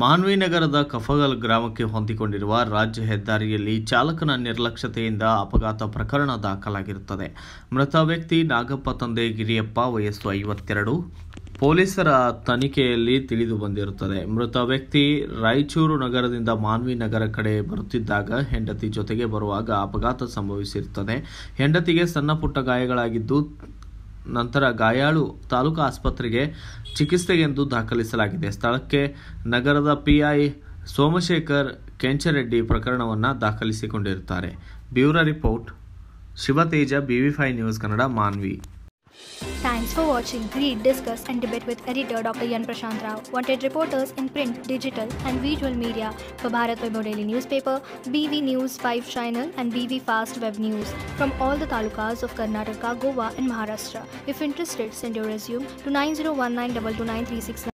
ಮಾನ್ವಿ ನಗರದ ಕಫಗಲ್ ಗ್ರಾಮಕ್ಕೆ ಹೊಂದಿಕೊಂಡಿರುವ ರಾಜ್ಯ ಹೆದ್ದಾರಿಯಲ್ಲಿ ಚಾಲಕನ ನಿರ್ಲಕ್ಷ್ಯತೆಯಿಂದ ಅಪಘಾತ ಪ್ರಕರಣ ದಾಖಲಾಗಿರುತ್ತದೆ. ಮೃತ ವ್ಯಕ್ತಿ ನಾಗಪ್ಪ ತಂದೆ ಗಿರಿಯಪ್ಪ, ವಯಸ್ಸು 52. ಪೊಲೀಸರ ತನಿಖೆಯಲ್ಲಿ ತಿಳಿದು ಬಂದಿರುತ್ತದೆ. ಮೃತ ವ್ಯಕ್ತಿ ರಾಯಚೂರು ನಗರದಿಂದ ಮಾನ್ವಿ ನಗರ ಕಡೆ ಬರುತ್ತಿದ್ದಾಗ ಹೆಂಡತಿ ಜೊತೆಗೆ ಬರುವಾಗ ಅಪಘಾತ ಸಂಭವಿಸಿರುತ್ತದೆ. ಹೆಂಡತಿಗೆ ಸಣ್ಣ ಪುಟ್ಟ ಗಾಯಗಳಾಗಿದ್ದು ನಂತರ ಗಾಯಾಳು ತಾಲೂಕು ಆಸ್ಪತ್ರೆಗೆ ಚಿಕಿತ್ಸೆಗೆಂದು ದಾಖಲಿಸಲಾಗಿದೆ. ಸ್ಥಳಕ್ಕೆ ನಗರದ ಪಿಐ ಸೋಮಶೇಖರ್ ಕೆಂಚರೆಡ್ಡಿ ಪ್ರಕರಣವನ್ನು ದಾಖಲಿಸಿಕೊಂಡಿರುತ್ತಾರೆ. Bureau report Shivateja, BV5 news Kannada, Manvi. Thanks for watching. Read, discuss and debate with editor Dr. Yan Prashant Rao. Wanted reporters in print, digital and visual media for Bharat Vaibhav Daily Newspaper, BV News 5 Channel and BV Fast Web News from all the talukas of Karnataka, Goa and Maharashtra. If interested, send your resume to 9019229369.